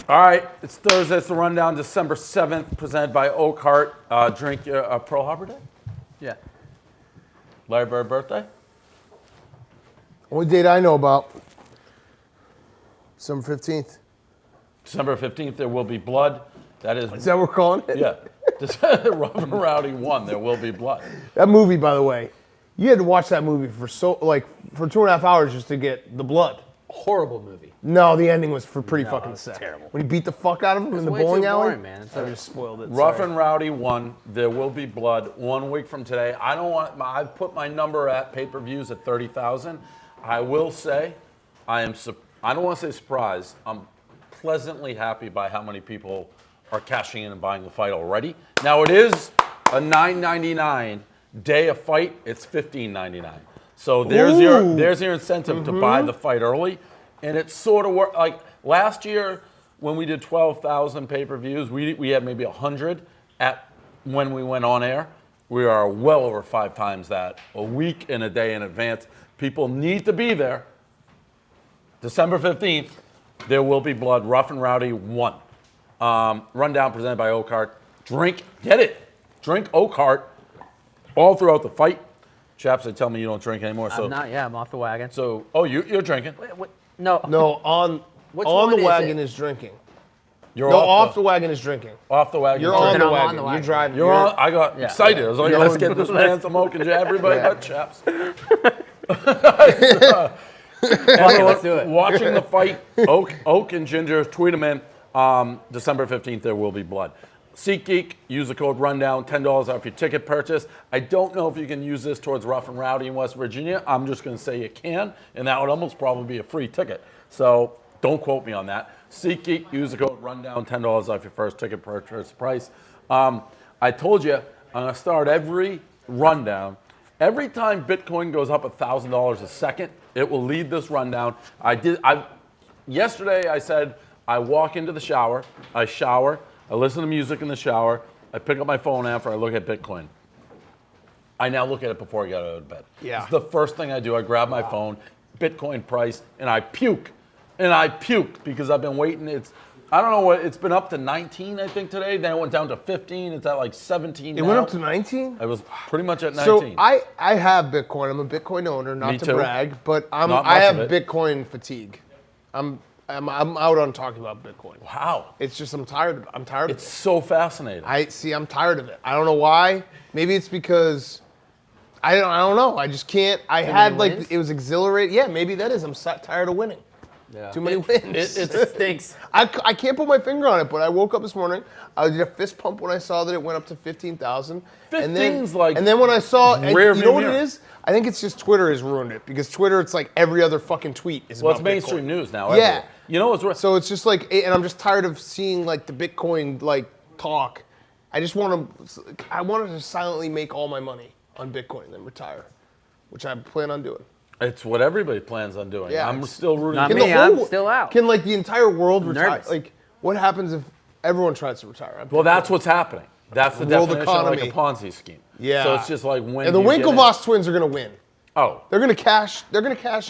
All right, it's Thursday. It's the Rundown, December 7th, presented by Oak Heart. Drink Pearl Harbor Day? Yeah. Larry Bird birthday? Only date I know about. December 15th. December 15th, there will be blood. That is... Is that what we're calling it? Yeah. Rough and Rowdy 1, there will be blood. That movie, by the way, you had to watch that movie for 2.5 hours just to get the blood. Horrible movie. No, the ending was pretty fucking sick. Terrible. When he beat the fuck out of him in the way bowling too alley. boring, man. I just spoiled it. Rough sorry. and Rowdy 1, there will be blood 1 week from today. I've put my number at pay-per-views at 30,000. I will say, I don't want to say surprised. I'm pleasantly happy by how many people are cashing in and buying the fight already. Now it is a $9.99 day of fight. It's $15.99. So there's your incentive to buy the fight early, and it sort of worked. Like last year when we did 12,000 pay-per-views, we had maybe 100 at when we went on air. We are well over 5 times that, a week and a day in advance. People need to be there. December 15th, there will be blood. Rough and Rowdy 1. Rundown presented by Oak Heart. Drink Oak Heart all throughout the fight. Chaps, they tell me you don't drink anymore. So I'm not. Yeah, I'm off the wagon. So, you're drinking. Wait, no. No, on the wagon is drinking. You're off the wagon is drinking. Off the wagon. You're is on drinking. the I'm on wagon. the wagon. You're driving. You're on. I got excited. I was like, let's get this man some Oak and everybody but Chaps. Let's do it. Watching the fight, Oak and Ginger, tweet them in. December 15th, there will be blood. SeatGeek, use the code Rundown, $10 off your ticket purchase. I don't know if you can use this towards Rough and Rowdy in West Virginia. I'm just going to say you can, and that would almost probably be a free ticket. So don't quote me on that. SeatGeek, use the code Rundown, $10 off your first ticket purchase price. I told you, I'm going to start every rundown. Every time Bitcoin goes up $1,000 a second, it will lead this rundown. Yesterday I said I walk into the shower, I shower, I listen to music in the shower, I pick up my phone after I look at Bitcoin. I now look at it before I get out of bed. Yeah. It's the first thing I do. I grab my phone, Bitcoin price, and I puke. And I puke because I've been waiting. I don't know what, it's been up to 19, I think, today. Then it went down to 15. It's at like 17 now. It went up to 19? I was pretty much at 19. So I have Bitcoin. I'm a Bitcoin owner, not to brag, but I have Bitcoin fatigue. I'm out on talking about Bitcoin. Wow. It's just I'm tired of it. It's so fascinating. I'm tired of it. I don't know why. Maybe it's because I don't know. I just can't. It was exhilarating. Yeah, maybe that is. I'm tired of winning. Yeah. Too many wins. It stinks. I can't put my finger on it, but I woke up this morning. I did a fist pump when I saw that it went up to 15,000. 15's like and then when I saw, and rear you know what mirror. it is? I think it's just Twitter has ruined it because Twitter, it's like every other fucking tweet is about it's mainstream Bitcoin. news now. Yeah. Everywhere. You know what's So it's just like, and I'm just tired of seeing like the Bitcoin like talk. I wanted to silently make all my money on Bitcoin and then retire, which I plan on doing. It's what everybody plans on doing. Yeah, I'm still rooting. Not for me. I'm still out. Can like the entire world retire? Nervous. Like, what happens if everyone tries to retire? Well, that's what's happening. That's the World definition of like economy. a Ponzi scheme. Yeah. So it's just like when And the you get in. Winklevoss twins are gonna win. Oh, They're gonna cash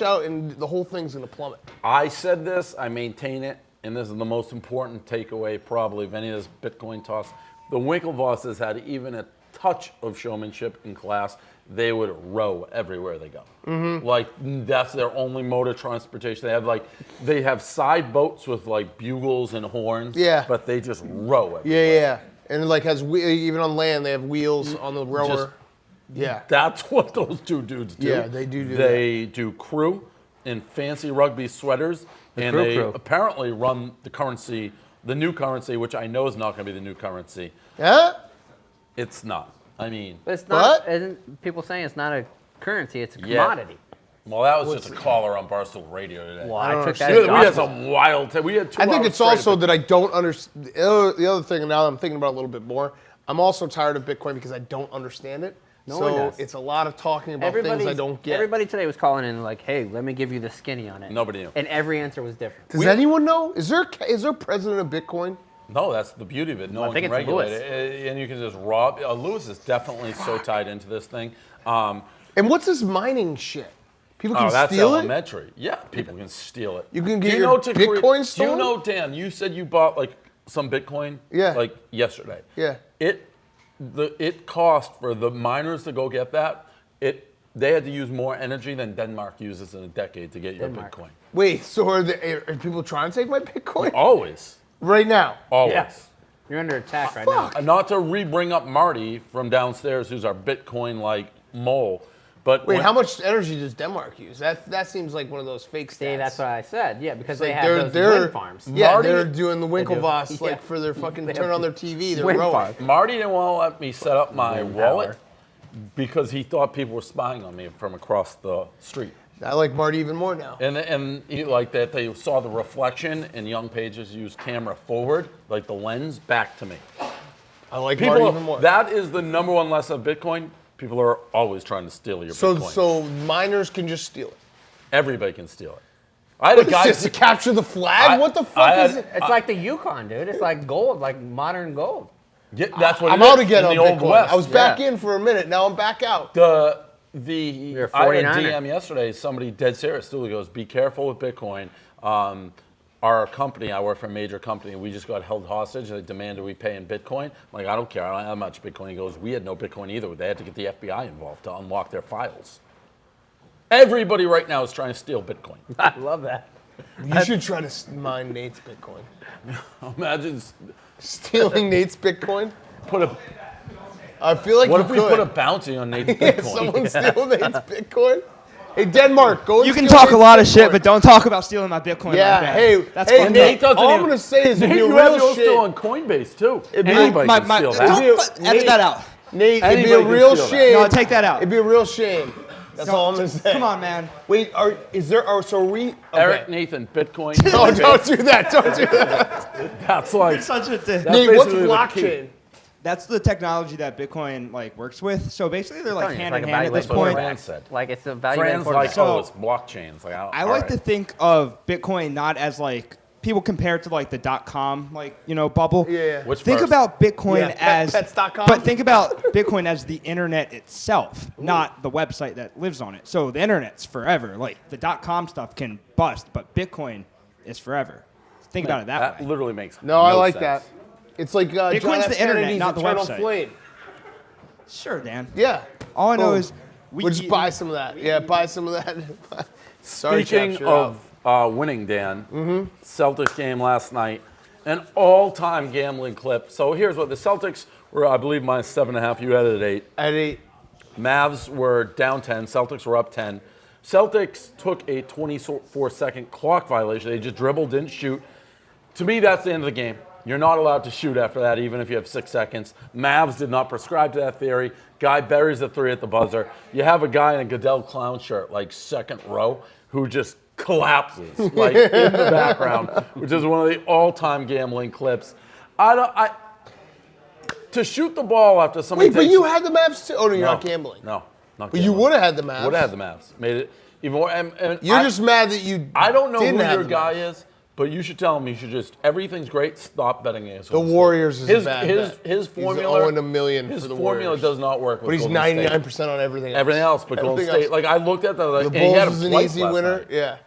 out, and the whole thing's gonna plummet. I said this. I maintain it, and this is the most important takeaway probably of any of this Bitcoin toss. The Winklevosses had even a touch of showmanship in class. They would row everywhere they go. Mm-hmm. Like that's their only mode of transportation. They have side boats with like bugles and horns. Yeah. But they just row everywhere. Yeah. And it like even on land, they have wheels on the rower. Yeah. That's what those two dudes do. Yeah, they do They do crew in fancy rugby sweaters, and they apparently run the new currency, which I know is not going to be the new currency. Yeah. It's not. I mean, But it's not. Isn't people saying it's not a currency? It's a commodity. Well, that was just a caller on Barstool Radio today. Well, I took that We as had gospel. some wild. We had 2 I think hours it's straight also of it. that I don't understand. The other thing, and now I'm thinking about it a little bit more, I'm also tired of Bitcoin because I don't understand it. No one so does. it's a lot of talking about things I don't get. Everybody today was calling in like, "Hey, let me give you the skinny on it." Nobody knew. And every answer was different. Does anyone know? Is there a president of Bitcoin? No, that's the beauty of it. No one think can it's regulate Lewis. it, and you can just rob. Lewis is definitely so tied into this thing. And what's this mining shit? People can that's steal it? elementary. Yeah, people can steal it. You can Do get you your know to Bitcoin Do stolen? you know, Dan, you said you bought like some Bitcoin like yesterday. Yeah. It cost for the miners to go get that, they had to use more energy than Denmark uses in a decade to get your Bitcoin. Wait, so are people trying to take my Bitcoin? Always. Right now? Always. Yes. You're under attack right now. Not to re-bring up Marty from downstairs, who's our Bitcoin like mole, but Wait, how much energy does Denmark use? That seems like one of those fake stats. See, that's what I said. Yeah, because Like they have those wind farms. Yeah, Marty- they're doing the Winklevoss Yeah. like for their fucking They turn have on their TV. They're wind rowing. farms. Marty didn't want to let me set up my Wind wallet power. because he thought people were spying on me from across the street. I like Marty even more now. And he, like that, they saw the reflection, and young pages use camera forward, like the lens, back to me. I like Marty even more. That is the number one lesson of Bitcoin. People are always trying to steal your Bitcoin. So miners can just steal it. Everybody can steal it. I had a What is guy this, to capture the flag? What the fuck is it? It's like the Yukon, dude. It's like gold, like modern gold. Yeah, that's what I'm it is out again in on the Old Bitcoin. West. I was back Yeah. in for a minute. Now I'm back out. You're a I had a 49er. DM yesterday. Somebody dead serious still goes, "Be careful with Bitcoin." Our company, I work for a major company, we just got held hostage. They demanded we pay in Bitcoin. I'm like, I don't care. I don't have how much Bitcoin. He goes, we had no Bitcoin either. They had to get the FBI involved to unlock their files. Everybody right now is trying to steal Bitcoin. I love that. You should try to mine Nate's Bitcoin. Imagine Stealing Nate's Bitcoin? put a. I feel like What you if we could. put a bounty on Nate's Yeah, Bitcoin? someone steal Nate's Bitcoin? Hey, Denmark, go and You can steal talk a Nate's lot of shit, Bitcoin. but don't talk about stealing my Bitcoin. Yeah, like that. hey, that's hey, fucked Nate, up. all I'm going to say is if Nate, you're you have real yours shit. still on Coinbase too. It'd be- Anybody My- can my- steal don't that. edit that out. Nate, it'd be Anybody a can real steal that. shame. No, take that out. It'd be a real shame. That's all I'm going to say. Come on, man. Wait, so are we? Okay. Eric Nathan, Bitcoin. No, don't do that. Don't do that. That's like Such a dick. That's Nate, what's basically the key. blockchain? That's the technology that Bitcoin like works with. So basically, they're like It's hand like in a hand at this valuable point. Fran said. Like it's a value Friends like, So- oh, it's blockchains. Like, I like to think of Bitcoin not as like people compare it to like the .com bubble. Yeah. Which Think first? about Bitcoin Yeah, as pets.com. but think about Bitcoin as the internet itself, not the website that lives on it. So the internet's forever. Like the .com stuff can bust, but Bitcoin is forever. Think about it that way. literally makes No, I like sense. that. It's like John Bitcoin's F. the internet, Kennedy's not the eternal website. flame. Sure, Dan. Yeah. All I know Boom. is We'll just buy some of that. Yeah, buy some of that. Sorry, Speaking Chaps, you're out. of winning, Dan, Celtics game last night, an all-time gambling clip. So here's what the Celtics were, I believe, minus 7.5. You had it at 8. At 8. Mavs were down 10. Celtics were up 10. Celtics took a 24-second clock violation. They just dribbled, didn't shoot. To me, that's the end of the game. You're not allowed to shoot after that, even if you have 6 seconds. Mavs did not prescribe to that theory. Guy buries the 3 at the buzzer. You have a guy in a Goodell clown shirt, like second row, who just collapses, like in the background, which is one of the all-time gambling clips. To shoot the ball after somebody Wait, but takes you had the Mavs too? Oh, no, you're No, not gambling. No, not But you gambling. would have had the Mavs. Would have had the Mavs. Made it even more. And You're just mad that you I don't know didn't who have your the guy Mavs. is, but you should tell him he should just, everything's great, stop betting against The Golden State. Warriors is a bad bet. His He's formula. 0-1,000,000 His for the formula Warriors. does not work with But he's Golden State. 99% on everything else. Everything else, but Golden Everything State. else. Like I looked at The and he had Bulls him is an twice easy last winner. night. Yeah.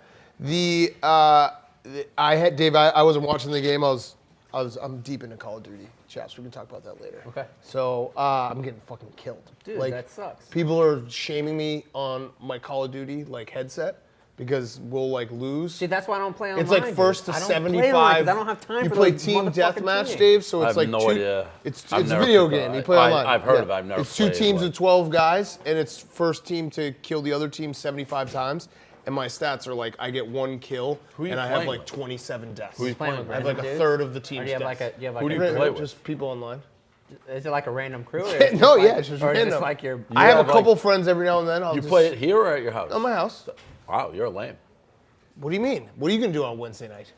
Dave, I wasn't watching the game. I'm deep into Call of Duty. Chaps, we can talk about that later. Okay. So I'm getting fucking killed. Dude, like, that sucks. People are shaming me on my Call of Duty headset because we'll lose. See, that's why I don't play online. It's like dude. first to I don't play online 75. 'cause I don't have time You for play those team motherfucking deathmatch, teammates. Dave. So I it's have like no two. idea. It's I've a never video played game. that. You play online. I've heard Yeah. of it. I've never It's two played teams it. of 12 guys, and it's first team to kill the other team 75 times. And my stats are I get 1 kill, Who you and I have playing with? 27 deaths. Who you playing with I have random a dudes? third of the Or team's do you have deaths. Who do you play with? Just people online. Is it like a random crew? Or No, is it yeah, like, it's just or is it random. like your? I have have, a couple friends every now and then. I'll You just, play it here or at your house? on my house. Wow, you're lame. What do you mean? What are you gonna do on Wednesday night?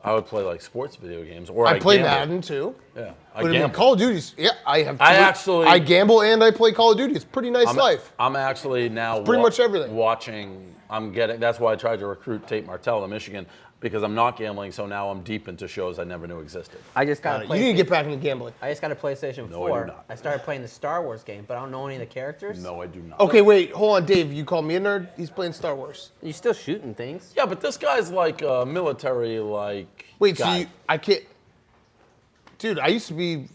I would play sports video games, or I play gamble. Madden too. Yeah, But I mean, gamble. Call of Duty's. Yeah, I have. I actually- I gamble and I play Call of Duty. It's a pretty nice life. I'm actually now pretty much everything. watching That's why I tried to recruit Tate Martell to Michigan, because I'm not gambling, so now I'm deep into shows I never knew existed. I just got a You need to get back into gambling. I just got a PlayStation 4. No, I do not. I started playing the Star Wars game, but I don't know any of the characters. No, I do not. Okay, wait, hold on, Dave. You call me a nerd? He's playing Star Wars. You're still shooting things. Yeah, but this guy's like a military, Wait, guy. so I can't. Dude, I used to be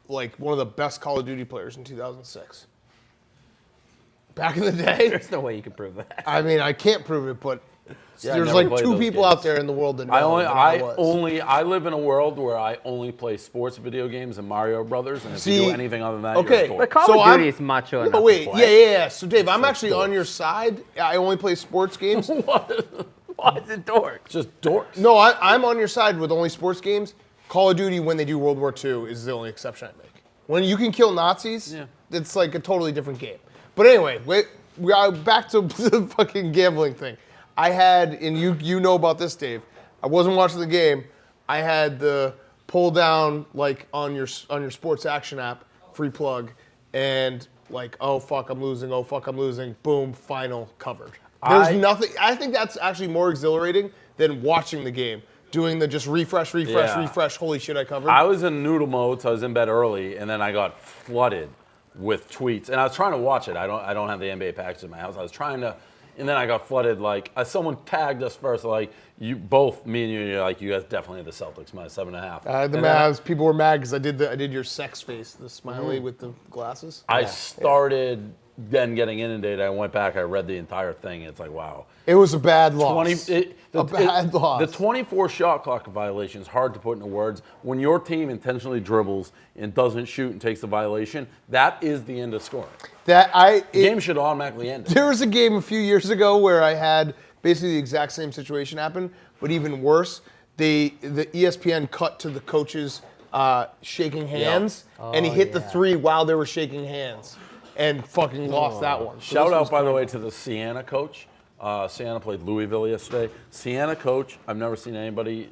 like one of the best Call of Duty players in 2006. Back in the day. There's no way you could prove that. I mean, I can't prove it, but Yeah, I there's never like played 2 those people games. out there in the world that know than I was. I live in a world where I only play sports video games and Mario Brothers, and if See, you do anything other than that, okay, you're a But dork. Call of I'm- Duty is macho enough No, to wait, play. yeah. So, Dave, I'm like actually on dorks. your side. I only play sports games. Why is it dork? Just dorks. No, I'm on your side with only sports games. Call of Duty, when they do World War II, is the only exception I make. When you can kill Nazis, Yeah. it's like a totally different game. But anyway, we are back to the fucking gambling thing. I had, and you know about this, Dave. I wasn't watching the game. I had the pull down like on your sports action app, free plug, and like, oh fuck, I'm losing. Oh fuck, I'm losing. Boom, final covered. There's nothing. I think that's actually more exhilarating than watching the game. Doing the just refresh. Yeah. Holy shit, I covered. I was in noodle mode, so I was in bed early, and then I got flooded with tweets. And I was trying to watch it. I don't have the NBA package in my house. I was trying to, and then I got flooded. Like someone tagged us first, like me and you're like, you guys definitely had the Celtics minus 7.5. The And then Mavs. People were mad because I did your sex face, the smiley with the glasses. I started then getting inundated. I went back. I read the entire thing. It's like, wow. It was a bad loss. Bad loss. The 24 shot clock violation is hard to put into words. When your team intentionally dribbles and doesn't shoot and takes the violation, that is the end of scoring. The game should automatically end. There was a game a few years ago where I had basically the exact same situation happen, but even worse. The ESPN cut to the coaches shaking hands, and he hit the 3 while they were shaking hands, and fucking lost that one. So Shout this out, was by the way, to the Siena coach. Siena played Louisville yesterday. Siena coach, I've never seen anybody,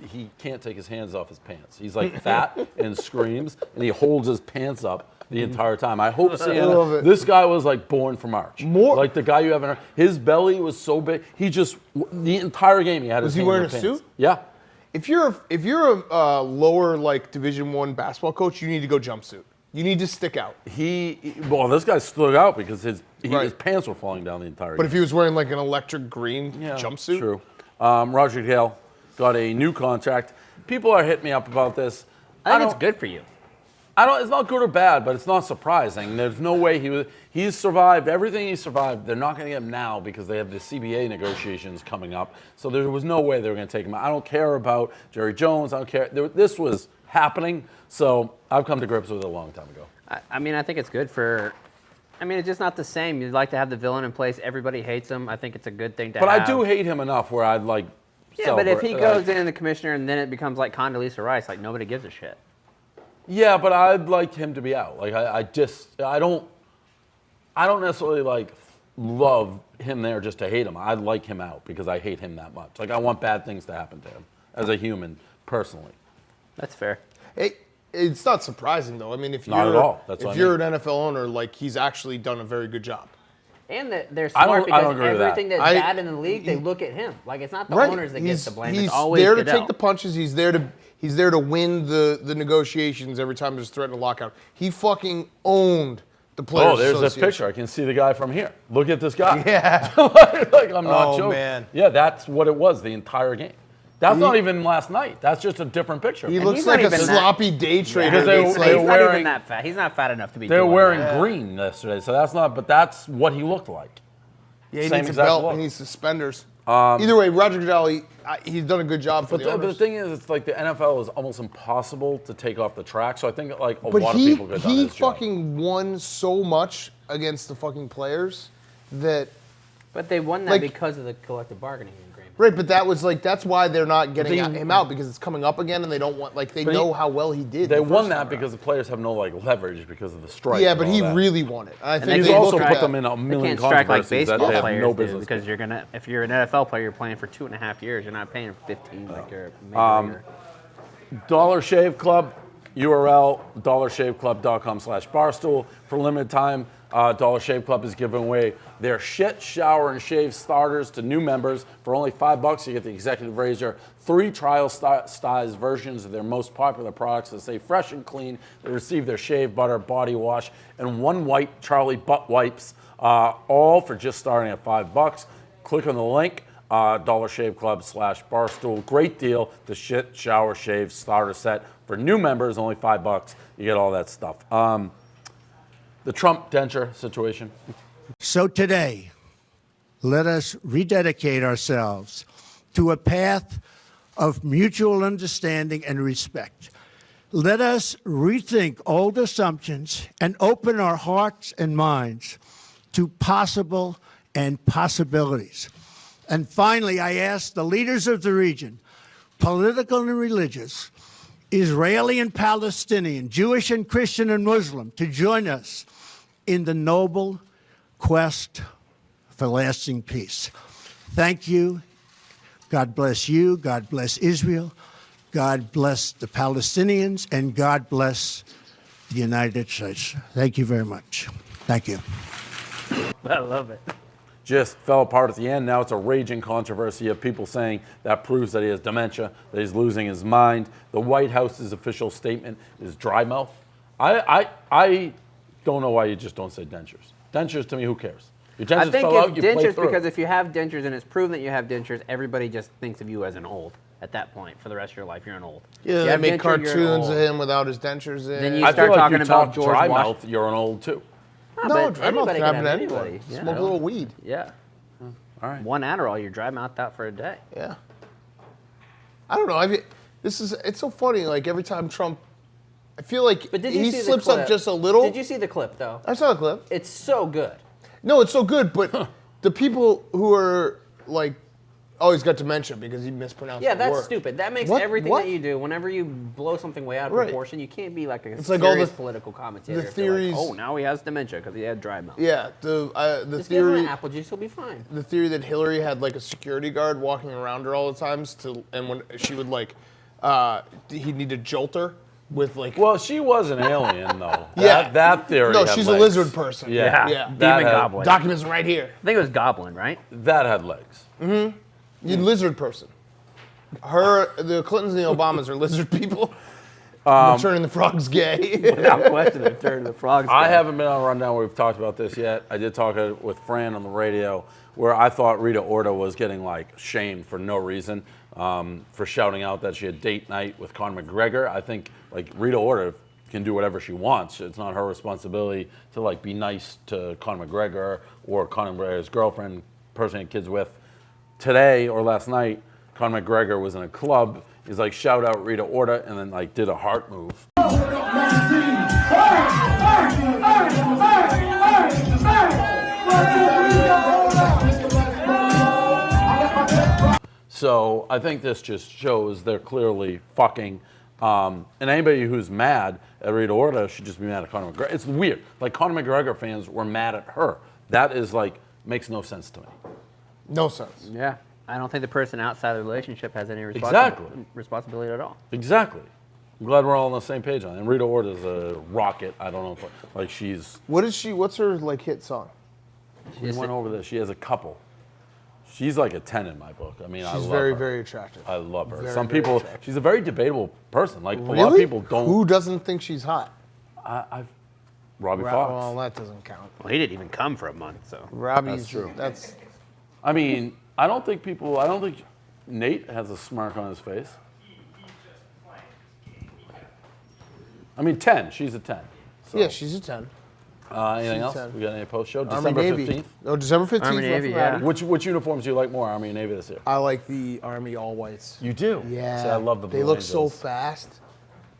he can't take his hands off his pants. He's like fat and screams, and he holds his pants up the entire time. I hope love Siena, it. this guy was like born for March. More- Like the guy you haven't heard. His belly was so big, the entire game he had his Was he hands wearing in his a pants. suit? Yeah. If you're a lower like Division I basketball coach, you need to go jumpsuit. You need to stick out. This guy stood out because his Right. pants were falling down the entire But game. if he was wearing like an electric green jumpsuit, True. Roger Goodell got a new contract. People are hitting me up about this. I think it's good for you. It's not good or bad, but it's not surprising. There's no way he's survived everything he survived. They're not going to get him now because they have the CBA negotiations coming up. So there was no way they were going to take him out. I don't care about Jerry Jones. I don't care. This was happening. So I've come to grips with it a long time ago. I mean, I think it's good for. I mean, it's just not the same. You'd like to have the villain in place. Everybody hates him. I think it's a good thing to But have. I do hate him enough where I'd like. Yeah, but if he goes in the commissioner and then it becomes like Condoleezza Rice, like nobody gives a shit. Yeah, but I'd like him to be out. Like I don't necessarily like love him there just to hate him. I'd like him out because I hate him that much. Like I want bad things to happen to him as a human, personally. That's fair. it's not surprising though. I mean, if Not you're at all. That's what if I you're mean. an NFL owner, like he's actually done a very good job. And they're I smart don't because agree with that. everything that's bad in the league, they look at him. Like it's not the owners that get the blame. He's It's always there to Goodell. take the punches. He's there to win the negotiations every time there's threat of lockout. He fucking owned the players. Oh, there's a Association. picture. I can see the guy from here. Look at this guy. Yeah. Like I'm not Oh, joking. man. Yeah, that's what it was the entire game. That's not even last night. That's just a different picture. He And looks he's like not a even sloppy day trader. Because they that's were- like- He's not wearing- even that fat. He's not fat enough to be. They were doing wearing that. green yesterday, so that's not. But that's what he looked like. yeah, he same needs a exact belt. look. He needs suspenders. Either way, Roger Goodell, he's done a good job for But the the owners. thing is, it's like the NFL is almost impossible to take off the track. So I think like a But lot of people could have done he his job. fucking won so much against the fucking players that But they won that Like- because of the collective bargaining agreement. right. But that was like that's why they're not getting They- him out because it's coming up again and they don't want like they But know he- how well he did. They the won first that time because around. the players have no like leverage because of the strike. Yeah, and but all he that. really won it. I think He's they also looked put at- them in a They million can't strike like controversies that baseball they have players no do business. because you're gonna. If you're an NFL player, you're playing for 2.5 years. You're not paying 15 like you're a major leaguer. Dollar Shave Club, URL dollarshaveclub.com/barstool. For limited time, Dollar Shave Club is giving away their shit, shower, and shave starters to new members for only $5. You get the executive razor, 3 trial size versions of their most popular products that stay fresh and clean. They receive their shave butter, body wash, and 1 white Charlie butt wipes, all for just starting at $5. Click on the link. Dollar Shave Club /Barstool. Great deal. The shit, shower, shave starter set for new members, only $5. You get all that stuff. The Trump denture situation. So today, let us rededicate ourselves to a path of mutual understanding and respect. Let us rethink old assumptions and open our hearts and minds to possible and possibilities. And finally, I ask the leaders of the region, political and religious, Israeli and Palestinian, Jewish and Christian and Muslim, to join us in the noble quest for lasting peace. Thank you. God bless you. God bless Israel. God bless the Palestinians. And God bless the United States. Thank you very much. Thank you. I love it. Just fell apart at the end. Now it's a raging controversy of people saying that proves that he has dementia, that he's losing his mind. The White House's official statement is dry mouth. I don't know why you just don't say dentures. Dentures, to me, who cares? Your dentures I think fell out, if you play dentures, through. because if you have dentures and it's proven that you have dentures, everybody just thinks of you as an old at that point for the rest of your life. You're an old. Yeah, You they have make denture, you're an cartoons of old. him without his dentures in. Then you I start feel like talking you about talk George dry Wash- mouth, you're an old too. No, No, but dry mouth anybody can happen to have anyone. anybody. Yeah. Smoke a little weed. Yeah. All right. 1 Adderall, you're dry mouthed out for a day. Yeah. I don't know. It's so funny. Like every time Trump, I feel like But did you he see the slips clip? up just a little. Did you see the clip though? I saw the clip. It's so good. No, it's so good, but the people who are like, oh, he's got dementia because he mispronounced Yeah, the that's word. stupid. That makes What? everything What? that you do, whenever you blow something way out of Right. proportion, you can't be like a It's serious like all the- political commentator. the if they're like, theories- oh, now he has dementia because he had dry mouth. Yeah, the Just give him theory. an apple juice, he'll be fine. The theory that Hillary had like a security guard walking around her all the times and when she would like, he'd need to jolt her with like. Well, she was an alien, though. Yeah. That theory. No, had she's a legs. lizard person. Yeah. Yeah. That Demon had- goblin. Documents right here. I think it was Goblin, right? That had legs. You lizard person. The Clintons and the Obamas are lizard people. Turning the frogs gay. Without question, they're turning the frogs. I down. haven't been on a rundown where we've talked about this yet. I did talk with Fran on the radio where I thought Rita Ora was getting like shamed for no reason for shouting out that she had date night with Conor McGregor. I think like Rita Ora can do whatever she wants. It's not her responsibility to like be nice to Conor McGregor or Conor McGregor's girlfriend, person he had kids with. Today or last night, Conor McGregor was in a club. He's like, shout out Rita Ora, and then like did a heart move. So I think this just shows they're clearly fucking. And anybody who's mad at Rita Ora should just be mad at Conor McGregor. It's weird. Like Conor McGregor fans were mad at her. That is like makes no sense to me. No sense. Yeah. I don't think the person outside the relationship has any responsibility at all. Exactly. I'm glad we're all on the same page on it. And Rita Ora's a rocket. I don't know if like she's. What's her like hit song? We went over this. She has a couple. She's like a 10 in my book. I mean, I She's love very, her. very attractive. I love her. Very, Some very people. attractive. She's a very debatable person. Like Really? a lot of people don't. Who doesn't think she's hot? Robbie Well, Fox. that doesn't count. Well, he didn't even come for a month, so. Robbie's That's true. That's I mean, I don't think Nate has a smirk on his face. I mean, 10. She's a 10. So, yeah, she's a 10. anything she's else? 10. We got any post show? Army December Navy. 15th. No, December 15th. Army Navy, yeah. Which uniforms do you like more, Army and Navy this year? I like the Army all whites. You do? Yeah. See, I love the Blue They look so Angels. fast.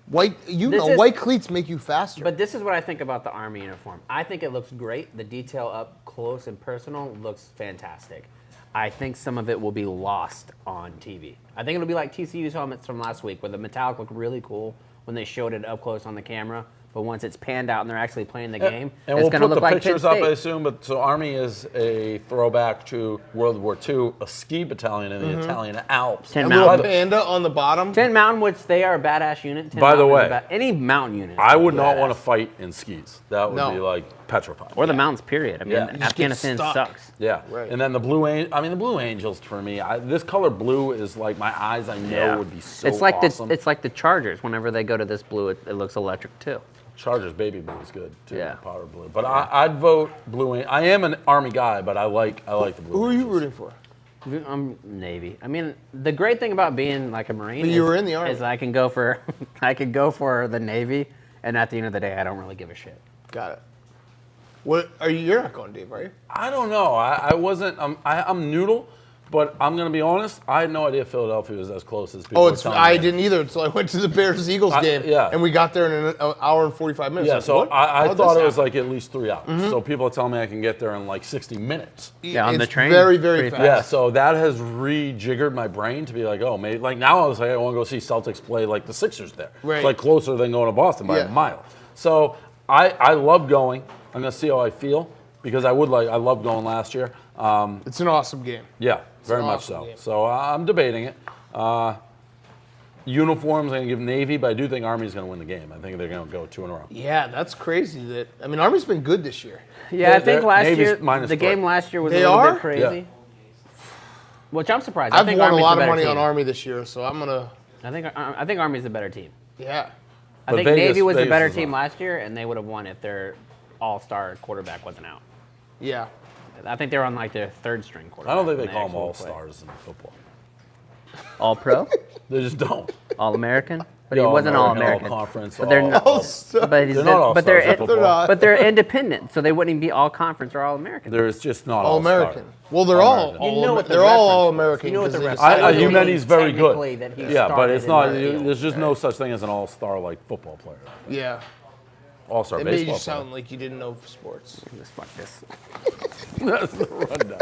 White, This is- white cleats make you faster. But this is what I think about the Army uniform. I think it looks great. The detail up close and personal looks fantastic. I think some of it will be lost on TV. I think it'll be like TCU's helmets from last week, where the metallic looked really cool when they showed it up close on the camera. But once it's panned out and they're actually playing the game, And it's we'll going to put look the like Penn pictures up, I State. assume. But so Army is a throwback to World War II, a ski battalion in the Italian Alps. Tin A Mountain. little panda on the bottom. Tin Mountain, which they are a badass unit. Tin By the Mountain is way, any mountain unit. I would is not badass. want to fight in skis. That would No. be like petrified. Or the mountains, period. I mean, Yeah. You just get Afghanistan stuck. sucks. Yeah, Right. and then the Blue Angels for me. This color blue is like my eyes. I know would be so it's like awesome. it's like the Chargers. Whenever they go to this blue, it looks electric too. Chargers baby blue is good too. Yeah. Powder blue. But I'd vote Blue. I am an Army guy, but I like the Blue. Who are you Angels. rooting for? I'm Navy. I mean, the great thing about being like a Marine But you were in the Army. is I can go for the Navy, and at the end of the day, I don't really give a shit. Got it. What are you? You're not going, Dave, are you? I don't know. I wasn't. I'm noodle, but I'm gonna be honest. I had no idea Philadelphia was as close as people. Oh, were telling I me. didn't either until I went to the Bears-Eagles game. Yeah. And we got there in an hour and 45 minutes. Yeah, Like, so what? I How'd thought this it was happen? like at least 3 hours. So people are telling me I can get there in like 60 minutes. Yeah, on the It's train, very, very pretty fast. Yeah, so that has rejiggered my brain to be like, oh, maybe like now I was like, I want to go see Celtics play like the Sixers there. Right. It's like closer than going to Boston by Yeah. a mile. So I love going. I'm gonna see how I feel because I love going last year. It's an awesome game. Yeah, very an much awesome so. game. So I'm debating it. Uniforms, I'm gonna give Navy, but I do think Army's gonna win the game. I think they're gonna go 2 in a row. Yeah, that's crazy. Army's been good this year. Yeah, I think They're- last Navy's year minus the 3. game last year was They a little are? bit crazy. Yeah. Which I'm surprised. I've I think won a Army's lot the of better money team. on Army this year, so I'm gonna. I think Army's the better team. Yeah. I But think Vegas- Navy was the Vegas better is team not. last year, and they would have won if their all-star quarterback wasn't out. Yeah. I think they were on like their third string quarterback. I don't think they when call them actually all played. stars in football. All-pro, They just don't. All-American, but Yeah, he wasn't All-American, All-American. all-conference, But they're all- not. Oh, so- But, he's They're not all but they're stars in football. They're not. but they're independent, so they wouldn't even be all-conference or all-American. There's just not All American. Well, they're all. All-American. You know what the They're all reference was. American. You know what the 'cause they reference just- was. Humanity's very good. Technically that he Yeah, but it's not. started in the There's just field. no such thing as an all-star like football player. Yeah. All-star It made baseball you sound like you didn't know sports. Fuck this. player. That's the rundown.